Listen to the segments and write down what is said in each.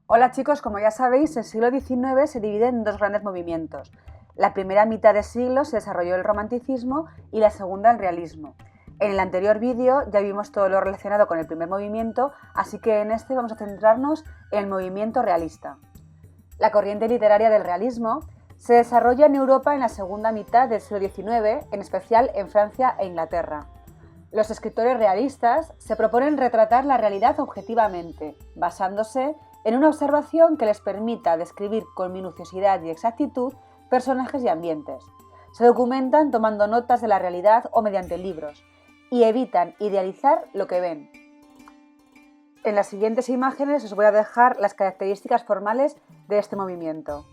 Hola chicos, como ya sabéis, el siglo XIX se divide en dos grandes movimientos. La primera mitad de siglo se desarrolló el romanticismo y la segunda el realismo. En el anterior vídeo ya vimos todo lo relacionado con el primer movimiento, así que en este vamos a centrarnos en el movimiento realista. La corriente literaria del realismo se desarrolla en Europa en la segunda mitad del siglo XIX, en especial en Francia e Inglaterra. Los escritores realistas se proponen retratar la realidad objetivamente, basándose en una observación que les permita describir con minuciosidad y exactitud personajes y ambientes. Se documentan tomando notas de la realidad o mediante libros, y evitan idealizar lo que ven. En las siguientes imágenes os voy a dejar las características formales de este movimiento.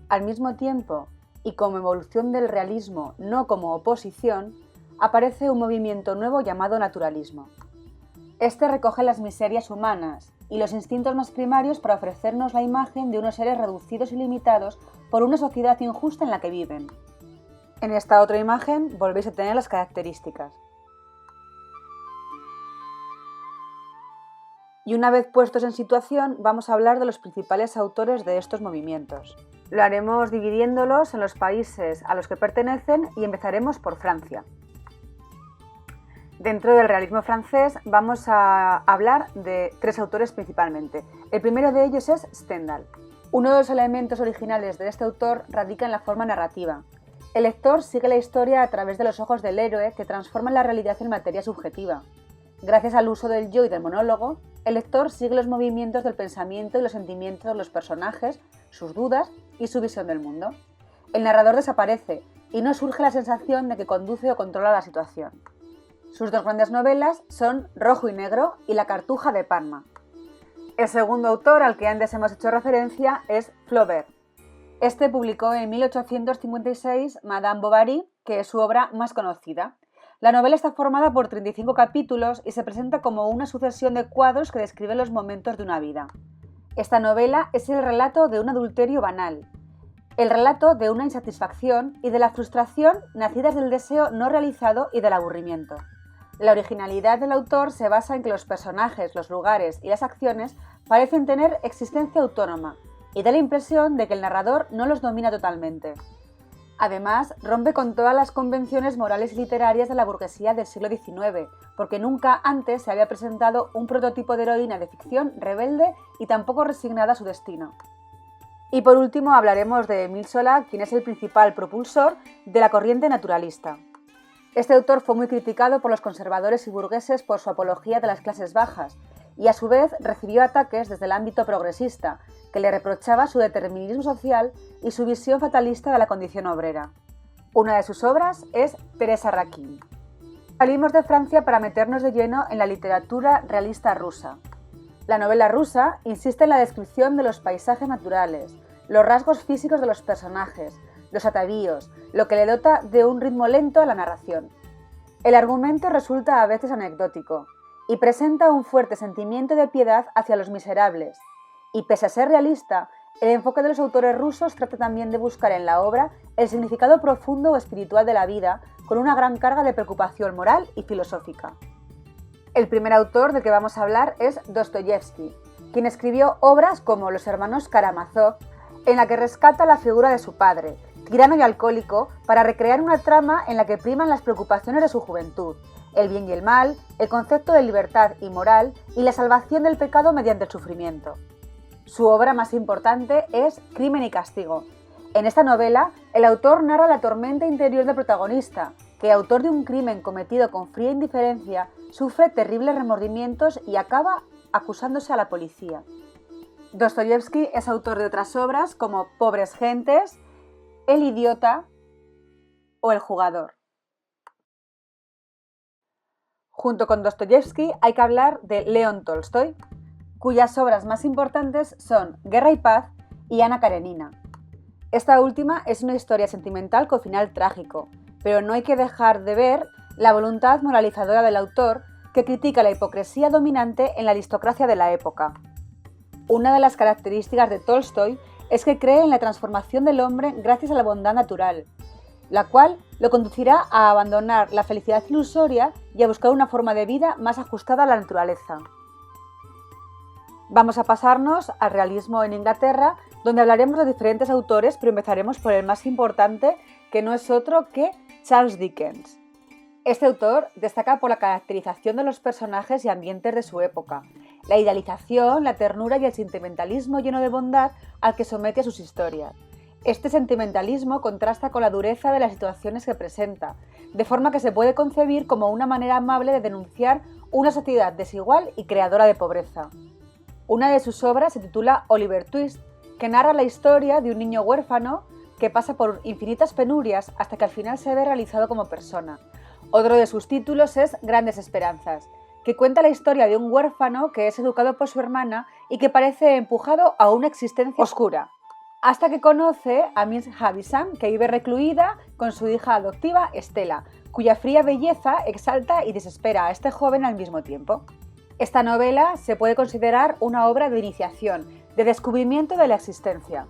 Al mismo tiempo, y como evolución del realismo, no como oposición, aparece un movimiento nuevo llamado naturalismo. Este recoge las miserias humanas y los instintos más primarios para ofrecernos la imagen de unos seres reducidos y limitados por una sociedad injusta en la que viven. En esta otra imagen volvéis a tener las características. Y una vez puestos en situación, vamos a hablar de los principales autores de estos movimientos. Lo haremos dividiéndolos en los países a los que pertenecen y empezaremos por Francia. Dentro del realismo francés vamos a hablar de tres autores principalmente. El primero de ellos es Stendhal. Uno de los elementos originales de este autor radica en la forma narrativa. El lector sigue la historia a través de los ojos del héroe que transforma la realidad en materia subjetiva. Gracias al uso del yo y del monólogo, el lector sigue los movimientos del pensamiento y los sentimientos de los personajes, sus dudas y su visión del mundo. El narrador desaparece y no surge la sensación de que conduce o controla la situación. Sus dos grandes novelas son Rojo y Negro y La Cartuja de Parma. El segundo autor al que antes hemos hecho referencia es Flaubert. Este publicó en 1856 Madame Bovary, que es su obra más conocida. La novela está formada por 35 capítulos y se presenta como una sucesión de cuadros que describen los momentos de una vida. Esta novela es el relato de un adulterio banal, el relato de una insatisfacción y de la frustración nacidas del deseo no realizado y del aburrimiento. La originalidad del autor se basa en que los personajes, los lugares y las acciones parecen tener existencia autónoma y da la impresión de que el narrador no los domina totalmente. Además, rompe con todas las convenciones morales y literarias de la burguesía del siglo XIX, porque nunca antes se había presentado un prototipo de heroína de ficción rebelde y tampoco resignada a su destino. Y por último hablaremos de Émile Zola, quien es el principal propulsor de la corriente naturalista. Este autor fue muy criticado por los conservadores y burgueses por su apología de las clases bajas, y a su vez recibió ataques desde el ámbito progresista, que le reprochaba su determinismo social y su visión fatalista de la condición obrera. Una de sus obras es Teresa Raquin. Salimos de Francia para meternos de lleno en la literatura realista rusa. La novela rusa insiste en la descripción de los paisajes naturales, los rasgos físicos de los personajes, los atavíos, lo que le dota de un ritmo lento a la narración. El argumento resulta a veces anecdótico y presenta un fuerte sentimiento de piedad hacia los miserables. Y pese a ser realista, el enfoque de los autores rusos trata también de buscar en la obra el significado profundo o espiritual de la vida, con una gran carga de preocupación moral y filosófica. El primer autor del que vamos a hablar es Dostoyevski, quien escribió obras como Los hermanos Karamazov, en la que rescata la figura de su padre, tirano y alcohólico, para recrear una trama en la que priman las preocupaciones de su juventud, el bien y el mal, el concepto de libertad y moral y la salvación del pecado mediante el sufrimiento. Su obra más importante es Crimen y castigo. En esta novela, el autor narra la tormenta interior del protagonista, que, autor de un crimen cometido con fría indiferencia, sufre terribles remordimientos y acaba acusándose a la policía. Dostoyevski es autor de otras obras como Pobres gentes, El idiota o El jugador. Junto con Dostoyevski hay que hablar de León Tolstoy, cuyas obras más importantes son Guerra y paz y Ana Karenina. Esta última es una historia sentimental con final trágico, pero no hay que dejar de ver la voluntad moralizadora del autor, que critica la hipocresía dominante en la aristocracia de la época. Una de las características de Tolstoy es que cree en la transformación del hombre gracias a la bondad natural. la cual lo conducirá a abandonar la felicidad ilusoria y a buscar una forma de vida más ajustada a la naturaleza. Vamos a pasarnos al realismo en Inglaterra, donde hablaremos de diferentes autores, pero empezaremos por el más importante, que no es otro que Charles Dickens. Este autor destaca por la caracterización de los personajes y ambientes de su época, la idealización, la ternura y el sentimentalismo lleno de bondad al que somete a sus historias. Este sentimentalismo contrasta con la dureza de las situaciones que presenta, de forma que se puede concebir como una manera amable de denunciar una sociedad desigual y creadora de pobreza. Una de sus obras se titula Oliver Twist, que narra la historia de un niño huérfano que pasa por infinitas penurias hasta que al final se ve realizado como persona. Otro de sus títulos es Grandes Esperanzas, que cuenta la historia de un huérfano que es educado por su hermana y que parece empujado a una existencia oscura, hasta que conoce a Miss Havisham, que vive recluida con su hija adoptiva Estela, cuya fría belleza exalta y desespera a este joven al mismo tiempo. Esta novela se puede considerar una obra de iniciación, de descubrimiento de la existencia.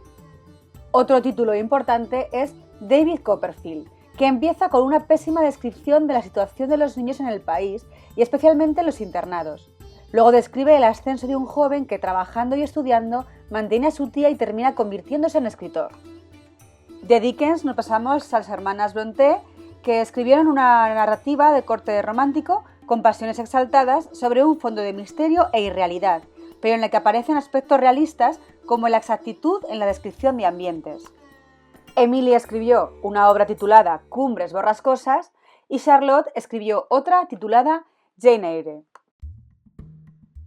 Otro título importante es David Copperfield, que empieza con una pésima descripción de la situación de los niños en el país y especialmente en los internados. Luego describe el ascenso de un joven que, trabajando y estudiando, mantiene a su tía y termina convirtiéndose en escritor. De Dickens nos pasamos a las hermanas Brontë, que escribieron una narrativa de corte romántico con pasiones exaltadas sobre un fondo de misterio e irrealidad, pero en la que aparecen aspectos realistas como la exactitud en la descripción de ambientes. Emily escribió una obra titulada Cumbres borrascosas y Charlotte escribió otra titulada Jane Eyre.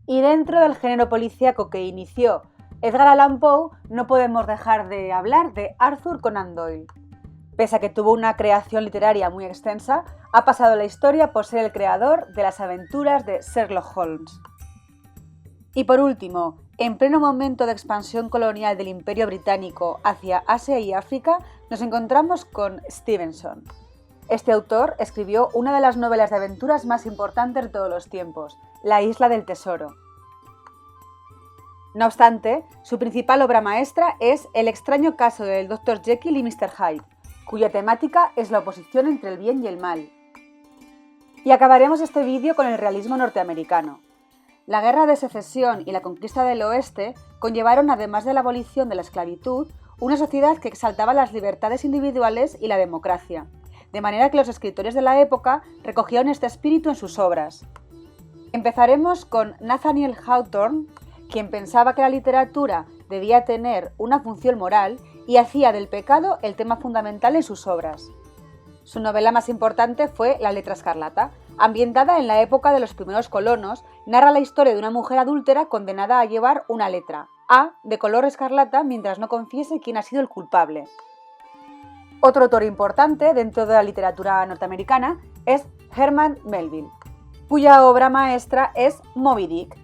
Y dentro del género policíaco que inició Edgar Allan Poe, no podemos dejar de hablar de Arthur Conan Doyle. Pese a que tuvo una creación literaria muy extensa, ha pasado a la historia por ser el creador de las aventuras de Sherlock Holmes. Y por último, en pleno momento de expansión colonial del Imperio Británico hacia Asia y África, nos encontramos con Stevenson. Este autor escribió una de las novelas de aventuras más importantes de todos los tiempos, La Isla del Tesoro. No obstante, su principal obra maestra es El extraño caso del Dr. Jekyll y Mr. Hyde, cuya temática es la oposición entre el bien y el mal. Y acabaremos este vídeo con el realismo norteamericano. La Guerra de Secesión y la conquista del Oeste conllevaron, además de la abolición de la esclavitud, una sociedad que exaltaba las libertades individuales y la democracia, de manera que los escritores de la época recogieron este espíritu en sus obras. Empezaremos con Nathaniel Hawthorne, quien pensaba que la literatura debía tener una función moral y hacía del pecado el tema fundamental en sus obras. Su novela más importante fue La letra escarlata. Ambientada en la época de los primeros colonos, narra la historia de una mujer adúltera condenada a llevar una letra, A, de color escarlata, mientras no confiese quién ha sido el culpable. Otro autor importante dentro de la literatura norteamericana es Herman Melville, cuya obra maestra es Moby Dick.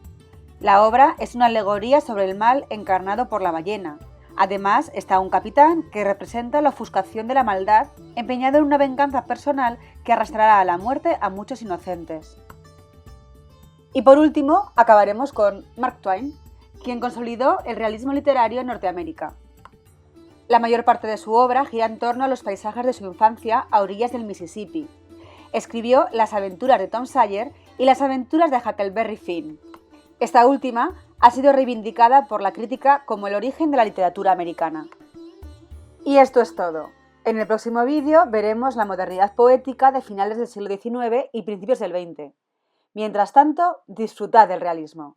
La obra es una alegoría sobre el mal encarnado por la ballena. Además, está un capitán que representa la ofuscación de la maldad, empeñado en una venganza personal que arrastrará a la muerte a muchos inocentes. Y por último, acabaremos con Mark Twain, quien consolidó el realismo literario en Norteamérica. La mayor parte de su obra gira en torno a los paisajes de su infancia a orillas del Mississippi. Escribió Las aventuras de Tom Sawyer y Las aventuras de Huckleberry Finn. Esta última ha sido reivindicada por la crítica como el origen de la literatura americana. Y esto es todo. En el próximo vídeo veremos la modernidad poética de finales del siglo XIX y principios del XX. Mientras tanto, disfrutad del realismo.